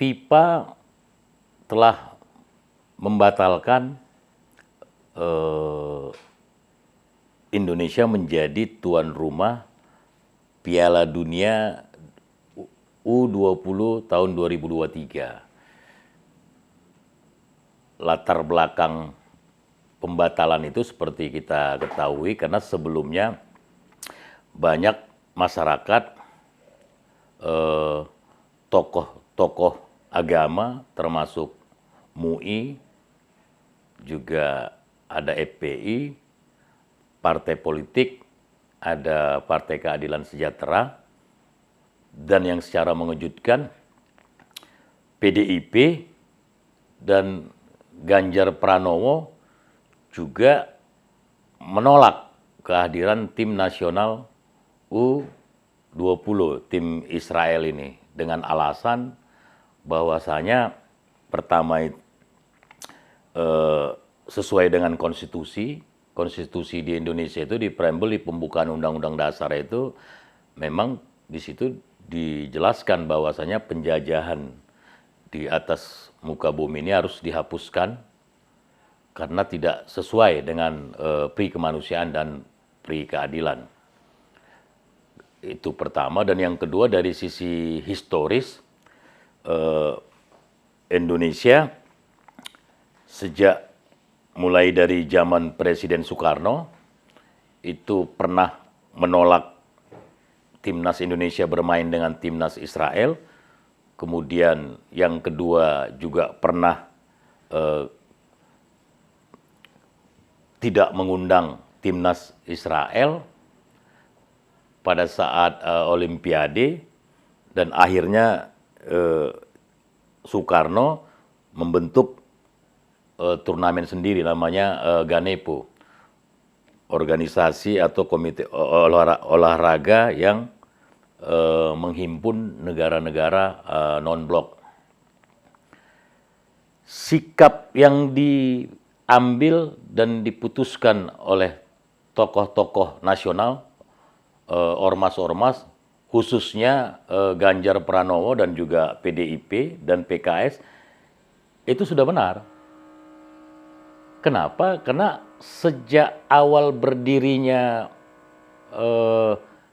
FIFA telah membatalkan Indonesia menjadi tuan rumah Piala Dunia U20 tahun 2023. Latar belakang pembatalan itu seperti kita ketahui karena sebelumnya banyak masyarakat, tokoh-tokoh agama termasuk MUI, juga ada FPI, partai politik, ada Partai Keadilan Sejahtera, dan yang secara mengejutkan PDIP dan Ganjar Pranowo juga menolak kehadiran tim nasional U20, tim Israel ini, dengan alasan bahwasanya pertama sesuai dengan konstitusi di Indonesia itu di preambel di pembukaan Undang-Undang Dasar itu memang di situ dijelaskan bahwasanya penjajahan di atas muka bumi ini harus dihapuskan karena tidak sesuai dengan pri kemanusiaan dan pri keadilan. Itu pertama. Dan yang kedua, dari sisi historis, Indonesia sejak mulai dari zaman Presiden Soekarno itu pernah menolak timnas Indonesia bermain dengan timnas Israel. Kemudian yang kedua juga pernah tidak mengundang timnas Israel pada saat Olimpiade, dan akhirnya Soekarno membentuk turnamen sendiri namanya GANEPO, organisasi atau komite olahraga yang menghimpun negara-negara non-blok. Sikap yang diambil dan diputuskan oleh tokoh-tokoh nasional, ormas-ormas, khususnya Ganjar Pranowo dan juga PDIP dan PKS, itu sudah benar. Kenapa? Karena sejak awal berdirinya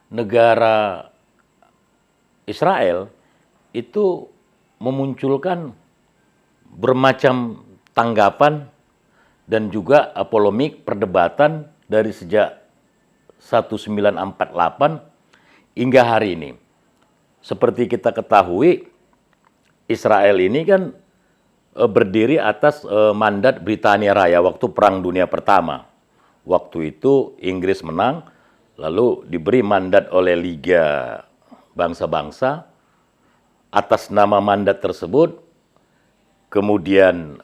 negara Israel itu memunculkan bermacam tanggapan dan juga polemik perdebatan dari sejak 1948 hingga hari ini. Seperti kita ketahui, Israel ini kan berdiri atas mandat Britania Raya waktu Perang Dunia Pertama. Waktu itu Inggris menang, lalu diberi mandat oleh Liga Bangsa-Bangsa. Atas nama mandat tersebut, kemudian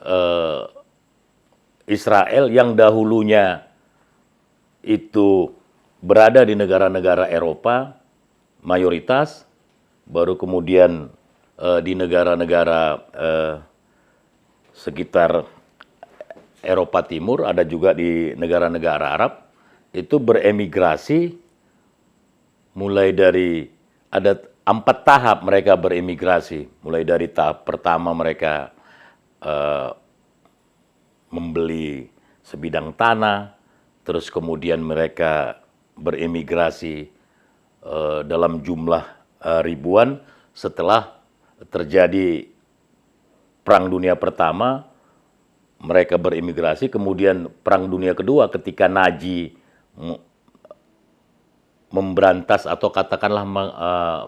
Israel yang dahulunya itu berada di negara-negara Eropa mayoritas, baru kemudian di negara-negara sekitar Eropa Timur, ada juga di negara-negara Arab, itu beremigrasi mulai dari ada 4 tahap mereka beremigrasi. Mulai dari tahap pertama mereka membeli sebidang tanah, terus kemudian mereka beremigrasi dalam jumlah ribuan. Setelah terjadi Perang Dunia Pertama, mereka beremigrasi. Kemudian Perang Dunia Kedua ketika Nazi memberantas atau katakanlah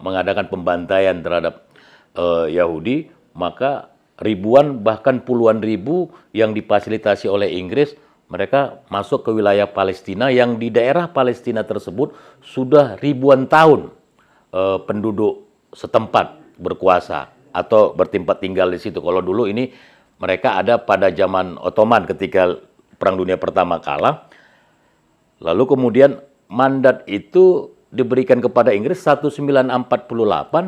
mengadakan pembantaian terhadap Yahudi, maka ribuan bahkan puluhan ribu yang difasilitasi oleh Inggris, mereka masuk ke wilayah Palestina yang di daerah Palestina tersebut sudah ribuan tahun penduduk setempat berkuasa atau bertempat tinggal di situ. Kalau dulu ini mereka ada pada zaman Ottoman ketika Perang Dunia Pertama kalah. Lalu kemudian mandat itu diberikan kepada Inggris 1948,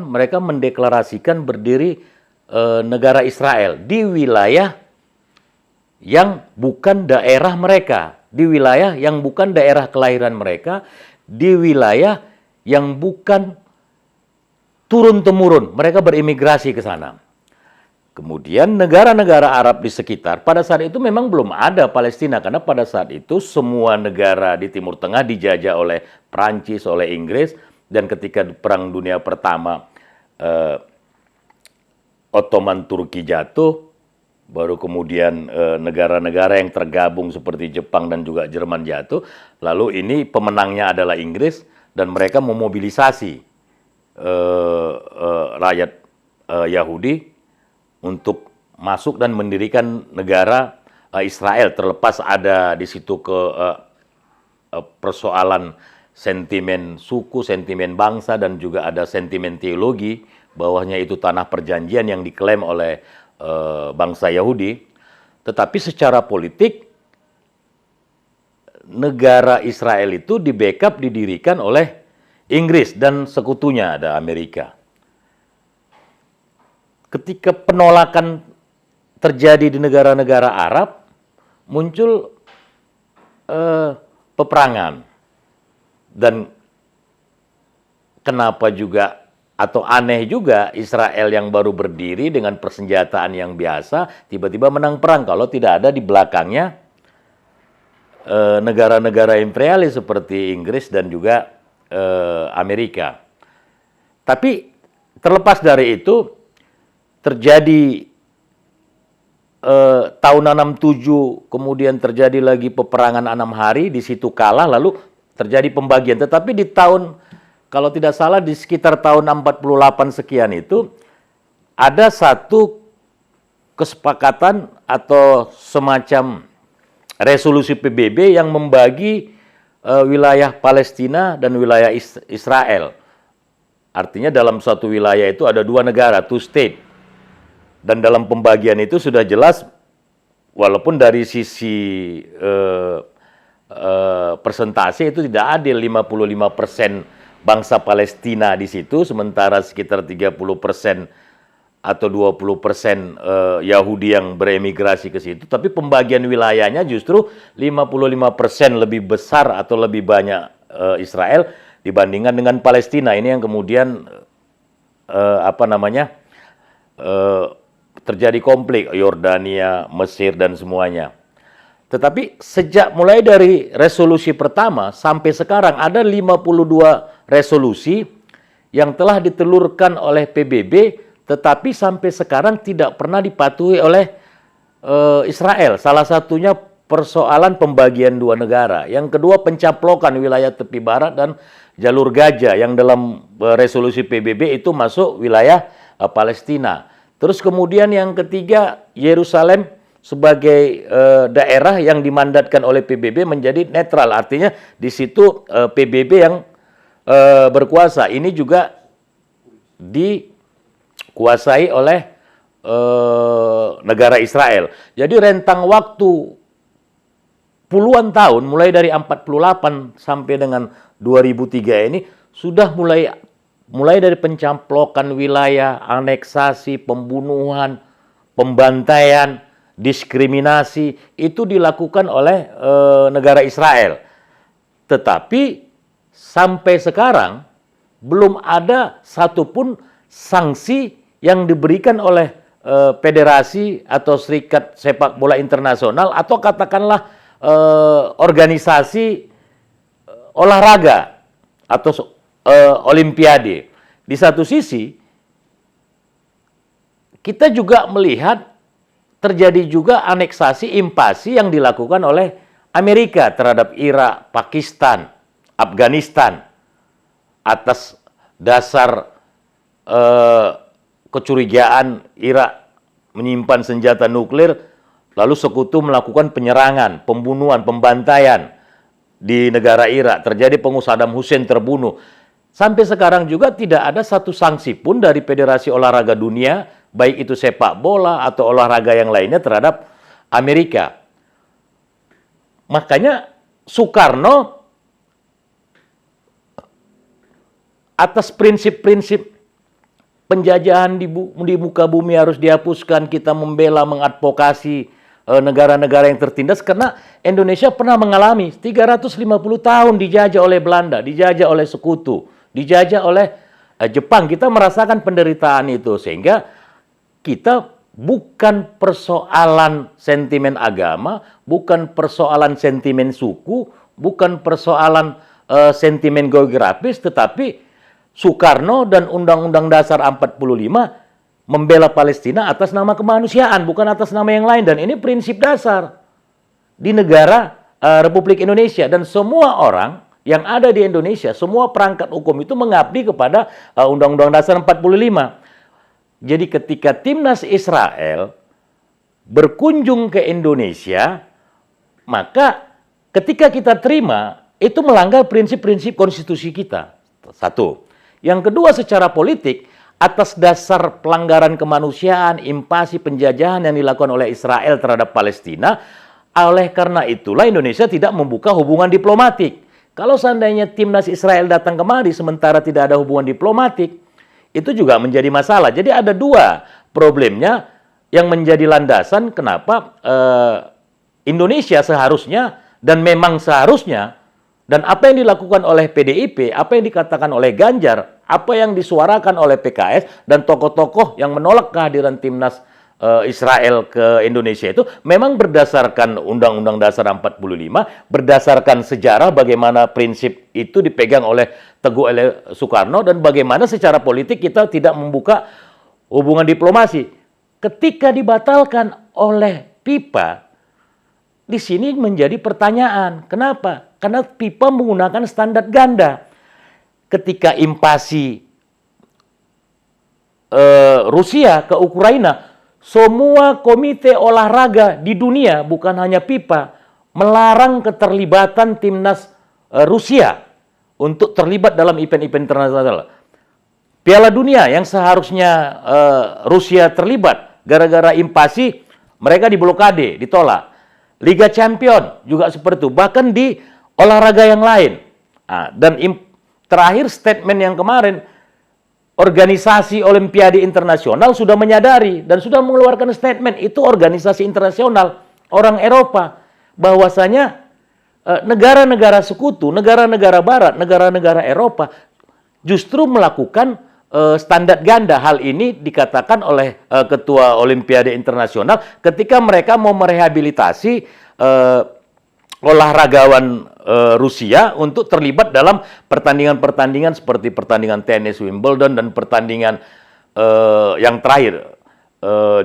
mereka mendeklarasikan berdiri negara Israel di wilayah yang bukan daerah mereka, di wilayah yang bukan daerah kelahiran mereka, di wilayah yang bukan turun-temurun mereka berimigrasi ke sana. Kemudian negara-negara Arab di sekitar, pada saat itu memang belum ada Palestina, karena pada saat itu semua negara di Timur Tengah dijajah oleh Prancis, oleh Inggris, dan ketika Perang Dunia Pertama Ottoman Turki jatuh, baru kemudian negara-negara yang tergabung seperti Jepang dan juga Jerman jatuh, lalu ini pemenangnya adalah Inggris, dan mereka memobilisasi rakyat Yahudi untuk masuk dan mendirikan negara Israel, terlepas ada di situ persoalan sentimen suku, sentimen bangsa, dan juga ada sentimen teologi, bahwasanya itu tanah perjanjian yang diklaim oleh bangsa Yahudi. Tetapi secara politik, negara Israel itu di-backup, didirikan oleh Inggris dan sekutunya ada Amerika. Ketika penolakan terjadi di negara-negara Arab, muncul peperangan. Dan kenapa juga, atau aneh juga, Israel yang baru berdiri dengan persenjataan yang biasa, tiba-tiba menang perang, kalau tidak ada di belakangnya negara-negara imperialis seperti Inggris dan juga Amerika. Tapi terlepas dari itu, terjadi tahun 67, kemudian terjadi lagi peperangan 6 hari, di situ kalah, lalu terjadi pembagian. Tetapi di tahun, kalau tidak salah di sekitar tahun 48 sekian itu, ada satu kesepakatan atau semacam resolusi PBB yang membagi wilayah Palestina dan wilayah Israel. Artinya dalam satu wilayah itu ada dua negara, two state. Dan dalam pembagian itu sudah jelas, walaupun dari sisi persentase itu tidak adil, 55% bangsa Palestina di situ, sementara sekitar 30% atau 20% Yahudi yang beremigrasi ke situ. Tapi pembagian wilayahnya justru 55% lebih besar atau lebih banyak Israel dibandingkan dengan Palestina. Ini yang kemudian terjadi konflik Yordania, Mesir, dan semuanya. Tetapi sejak mulai dari resolusi pertama sampai sekarang ada 52 resolusi yang telah ditelurkan oleh PBB, tetapi sampai sekarang tidak pernah dipatuhi oleh Israel. Salah satunya persoalan pembagian dua negara. Yang kedua, pencaplokan wilayah tepi barat dan jalur Gaza yang dalam resolusi PBB itu masuk wilayah Palestina. Terus kemudian yang ketiga, Yerusalem sebagai daerah yang dimandatkan oleh PBB menjadi netral. Artinya di situ PBB yang berkuasa. Ini juga dikuasai oleh negara Israel. Jadi rentang waktu puluhan tahun, mulai dari 48 sampai dengan 2003 ini, sudah mulai dari pencamplokan wilayah, aneksasi, pembunuhan, pembantaian, diskriminasi, itu dilakukan oleh negara Israel. Tetapi sampai sekarang belum ada satupun sanksi yang diberikan oleh federasi atau serikat sepak bola internasional atau katakanlah organisasi olahraga atau olimpiade. Di satu sisi, kita juga melihat terjadi juga aneksasi, invasi yang dilakukan oleh Amerika terhadap Irak, Pakistan, Afghanistan atas dasar kecurigaan Irak menyimpan senjata nuklir, lalu sekutu melakukan penyerangan, pembunuhan, pembantaian di negara Irak. Terjadi Saddam Hussein terbunuh. Sampai sekarang juga tidak ada satu sanksi pun dari Federasi Olahraga Dunia, baik itu sepak bola atau olahraga yang lainnya, terhadap Amerika. Makanya Soekarno atas prinsip-prinsip penjajahan di muka bumi harus dihapuskan, kita membela, mengadvokasi negara-negara yang tertindas, karena Indonesia pernah mengalami 350 tahun dijajah oleh Belanda, dijajah oleh sekutu, dijajah oleh Jepang. Kita merasakan penderitaan itu, sehingga kita bukan persoalan sentimen agama, bukan persoalan sentimen suku, bukan persoalan sentimen geografis, tetapi Soekarno dan Undang-Undang Dasar 45 membela Palestina atas nama kemanusiaan, bukan atas nama yang lain. Dan ini prinsip dasar di negara Republik Indonesia. Dan semua orang yang ada di Indonesia, semua perangkat hukum itu mengabdi kepada Undang-Undang Dasar 45. Jadi ketika timnas Israel berkunjung ke Indonesia, maka ketika kita terima, itu melanggar prinsip-prinsip konstitusi kita. Satu. Yang kedua, secara politik, atas dasar pelanggaran kemanusiaan, invasi, penjajahan yang dilakukan oleh Israel terhadap Palestina, oleh karena itulah Indonesia tidak membuka hubungan diplomatik. Kalau seandainya timnas Israel datang kemari sementara tidak ada hubungan diplomatik, itu juga menjadi masalah. Jadi ada dua problemnya yang menjadi landasan kenapa Indonesia seharusnya dan memang seharusnya, dan apa yang dilakukan oleh PDIP, apa yang dikatakan oleh Ganjar, apa yang disuarakan oleh PKS, dan tokoh-tokoh yang menolak kehadiran timnas Israel ke Indonesia itu memang berdasarkan Undang-Undang Dasar 45, berdasarkan sejarah bagaimana prinsip itu dipegang oleh Teguh Soekarno, dan bagaimana secara politik kita tidak membuka hubungan diplomasi. Ketika dibatalkan oleh FIFA, di sini menjadi pertanyaan. Kenapa? Karena FIFA menggunakan standar ganda. Ketika invasi Rusia ke Ukraina, semua komite olahraga di dunia, bukan hanya FIFA, melarang keterlibatan timnas Rusia untuk terlibat dalam event-event internasional. Piala Dunia yang seharusnya Rusia terlibat, gara-gara invasi, mereka diblokade, ditolak. Liga Champion juga seperti itu, bahkan di olahraga yang lain. Dan terakhir statement yang kemarin, organisasi Olimpiade Internasional sudah menyadari dan sudah mengeluarkan statement, itu organisasi internasional orang Eropa, bahwasanya negara-negara sekutu, negara-negara Barat, negara-negara Eropa justru melakukan standar ganda. Hal ini dikatakan oleh Ketua Olimpiade Internasional ketika mereka mau merehabilitasi olahragawan Rusia untuk terlibat dalam pertandingan-pertandingan seperti pertandingan tenis Wimbledon dan pertandingan yang terakhir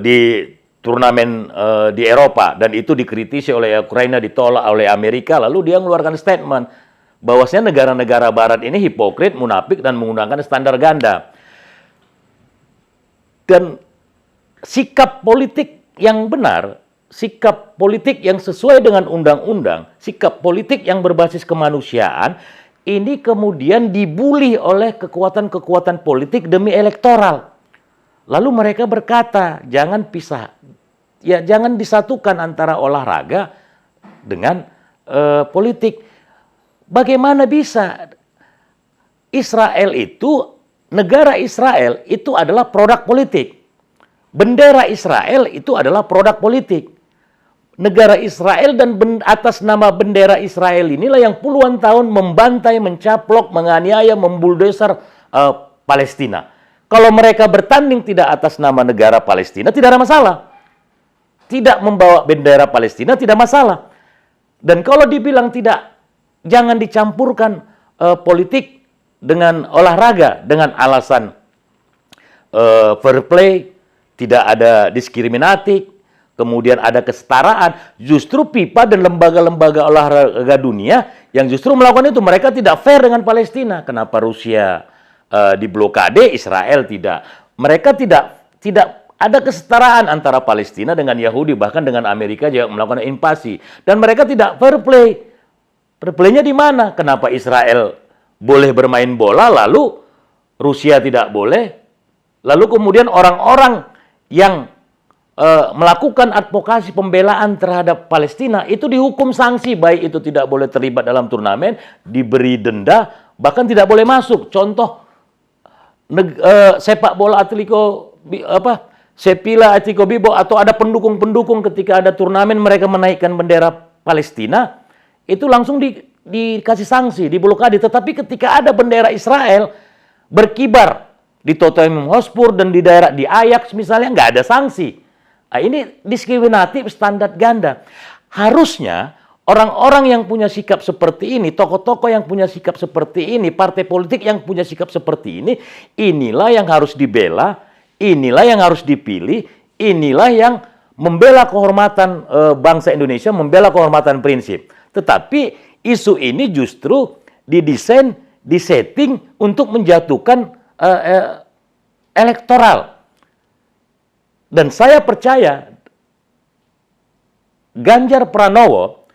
di turnamen di Eropa, dan itu dikritisi oleh Ukraina, ditolak oleh Amerika. Lalu dia mengeluarkan statement bahwasanya negara-negara Barat ini hipokrit, munafik, dan menggunakan standar ganda. Dan sikap politik yang benar, sikap politik yang sesuai dengan undang-undang, sikap politik yang berbasis kemanusiaan, ini kemudian dibuli oleh kekuatan-kekuatan politik demi elektoral. Lalu mereka berkata, jangan pisah, ya jangan disatukan antara olahraga dengan politik. Bagaimana bisa? Israel itu, negara Israel itu adalah produk politik. Bendera Israel itu adalah produk politik. Negara Israel dan atas nama bendera Israel inilah yang puluhan tahun membantai, mencaplok, menganiaya, membuldoser Palestina. Kalau mereka bertanding tidak atas nama negara Palestina, tidak ada masalah. Tidak membawa bendera Palestina, tidak masalah. Dan kalau dibilang tidak, jangan dicampurkan politik dengan olahraga dengan alasan fair play, tidak ada diskriminatif, kemudian ada kesetaraan. Justru FIFA dan lembaga-lembaga olahraga dunia yang justru melakukan itu, mereka tidak fair dengan Palestina. Kenapa Rusia diblokade, Israel tidak? Mereka tidak ada kesetaraan antara Palestina dengan Yahudi, bahkan dengan Amerika juga melakukan invasi. Dan mereka tidak fair play. Fair play-nya di mana? Kenapa Israel boleh bermain bola, lalu Rusia tidak boleh? Lalu kemudian orang-orang yang melakukan advokasi pembelaan terhadap Palestina itu dihukum sanksi, baik itu tidak boleh terlibat dalam turnamen, diberi denda, bahkan tidak boleh masuk. Contoh sepak bola Sepila Atletico Bilbao, atau ada pendukung-pendukung ketika ada turnamen mereka menaikkan bendera Palestina, itu langsung dikasih sanksi, diblokade. Tetapi ketika ada bendera Israel berkibar di Tottenham Hotspur dan di daerah di Ajax misalnya, nggak ada sanksi. Nah, ini diskriminatif standar ganda. Harusnya orang-orang yang punya sikap seperti ini, tokoh-tokoh yang punya sikap seperti ini, partai politik yang punya sikap seperti ini, inilah yang harus dibela, inilah yang harus dipilih, inilah yang membela kehormatan bangsa Indonesia, membela kehormatan prinsip. Tetapi isu ini justru didesain, disetting untuk menjatuhkan elektoral. Dan saya percaya Ganjar Pranowo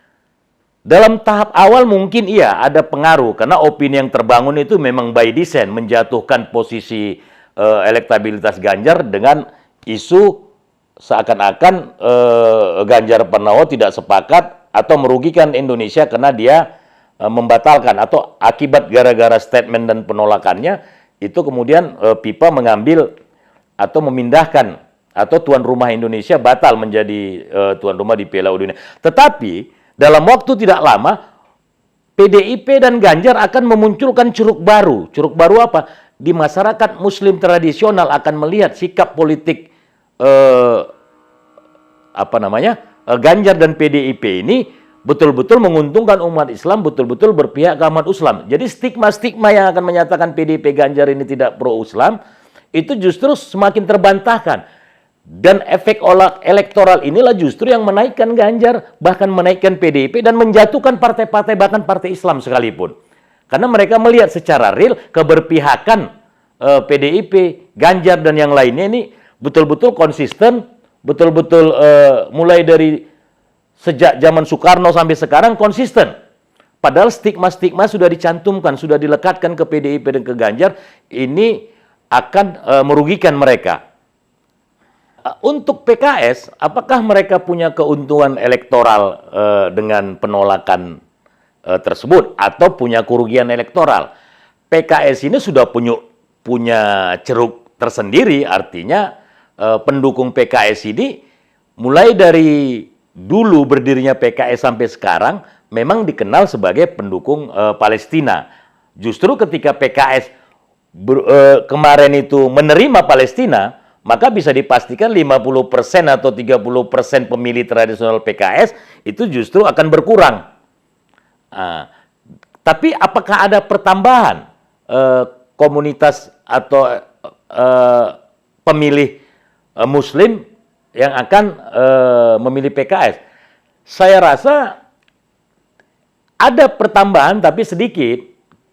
dalam tahap awal mungkin iya ada pengaruh karena opini yang terbangun itu memang by design menjatuhkan posisi elektabilitas Ganjar dengan isu seakan-akan Ganjar Pranowo tidak sepakat atau merugikan Indonesia karena dia membatalkan atau akibat gara-gara statement dan penolakannya itu kemudian FIFA mengambil atau memindahkan atau tuan rumah Indonesia batal menjadi tuan rumah di Piala Dunia. Tetapi dalam waktu tidak lama PDIP dan Ganjar akan memunculkan curug baru. Curug baru apa? Di masyarakat Muslim tradisional akan melihat sikap politik Ganjar dan PDIP ini betul-betul menguntungkan umat Islam, betul-betul berpihak ke umat Islam. Jadi stigma-stigma yang akan menyatakan PDIP Ganjar ini tidak pro-Islam itu justru semakin terbantahkan. Dan efek elektoral inilah justru yang menaikkan Ganjar, bahkan menaikkan PDIP dan menjatuhkan partai-partai, bahkan partai Islam sekalipun. Karena mereka melihat secara real keberpihakan PDIP, Ganjar dan yang lainnya ini betul-betul konsisten, betul-betul mulai dari sejak zaman Soekarno sampai sekarang konsisten. Padahal stigma-stigma sudah dicantumkan, sudah dilekatkan ke PDIP dan ke Ganjar, ini akan merugikan mereka. Untuk PKS, apakah mereka punya keuntungan elektoral dengan penolakan tersebut atau punya kerugian elektoral? PKS ini sudah punya ceruk tersendiri, artinya pendukung PKS ini mulai dari dulu berdirinya PKS sampai sekarang memang dikenal sebagai pendukung Palestina. Justru ketika PKS kemarin itu menerima Palestina, maka bisa dipastikan 50% atau 30% pemilih tradisional PKS itu justru akan berkurang. Tapi apakah ada pertambahan komunitas atau pemilih Muslim yang akan memilih PKS? Saya rasa ada pertambahan tapi sedikit.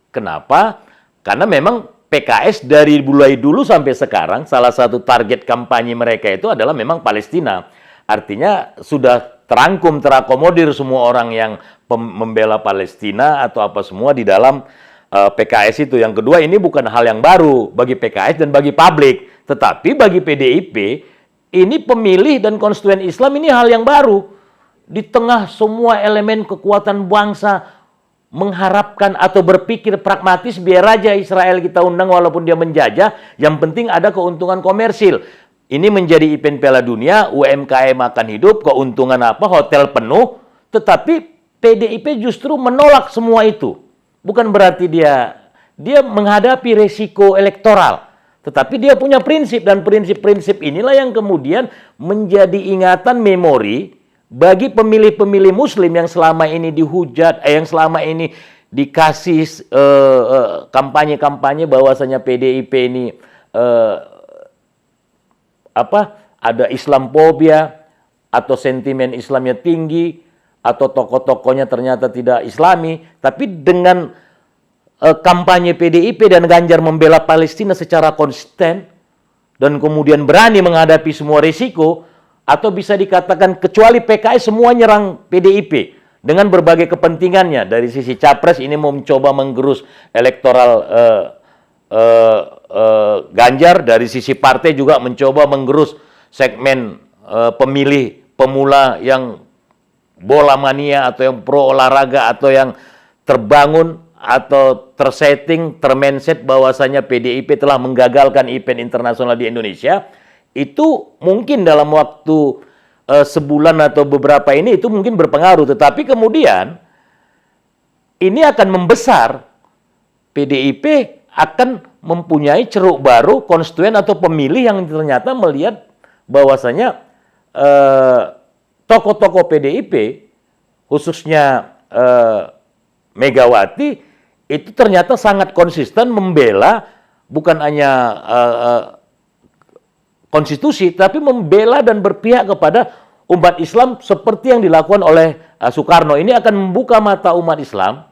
Kenapa? Karena memang PKS dari mulai dulu sampai sekarang salah satu target kampanye mereka itu adalah memang Palestina. Artinya sudah terangkum, terakomodir semua orang yang membela Palestina atau apa semua di dalam PKS itu. Yang kedua, ini bukan hal yang baru bagi PKS dan bagi publik, tetapi bagi PDIP ini pemilih dan konstituen Islam ini hal yang baru. Di tengah semua elemen kekuatan bangsa mengharapkan atau berpikir pragmatis, biar aja Israel kita undang walaupun dia menjajah, yang penting ada keuntungan komersil. Ini menjadi event Piala Dunia, UMKM akan hidup, keuntungan apa, hotel penuh, tetapi PDIP justru menolak semua itu. Bukan berarti dia menghadapi resiko elektoral, tetapi dia punya prinsip, dan prinsip-prinsip inilah yang kemudian menjadi ingatan memori bagi pemilih-pemilih Muslim yang selama ini dihujat, yang selama ini dikasih kampanye-kampanye bahwasanya PDIP ini ada Islamfobia atau sentimen Islamnya tinggi atau tokoh-tokohnya ternyata tidak Islami, tapi dengan kampanye PDIP dan Ganjar membela Palestina secara konsisten dan kemudian berani menghadapi semua risiko. Atau bisa dikatakan kecuali PKS semua nyerang PDIP dengan berbagai kepentingannya. Dari sisi capres ini mau mencoba menggerus elektoral Ganjar, dari sisi partai juga mencoba menggerus segmen pemilih pemula yang bola mania atau yang pro olahraga atau yang terbangun atau tersetting, termindset bahwasanya PDIP telah menggagalkan event internasional di Indonesia. Itu mungkin dalam waktu sebulan atau beberapa ini itu mungkin berpengaruh, tetapi kemudian ini akan membesar. PDIP akan mempunyai ceruk baru konstituen atau pemilih yang ternyata melihat bahwasanya tokoh-tokoh PDIP, khususnya Megawati, itu ternyata sangat konsisten membela bukan hanya konstitusi, tapi membela dan berpihak kepada umat Islam seperti yang dilakukan oleh Soekarno. Ini akan membuka mata umat Islam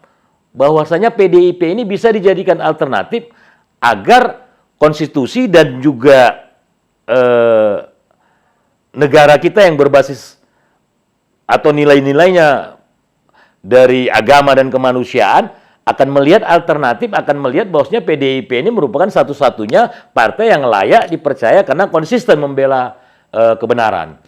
bahwasanya PDIP ini bisa dijadikan alternatif agar konstitusi dan juga negara kita yang berbasis atau nilai-nilainya dari agama dan kemanusiaan akan melihat alternatif, akan melihat bahwasanya PDIP ini merupakan satu-satunya partai yang layak dipercaya karena konsisten membela kebenaran.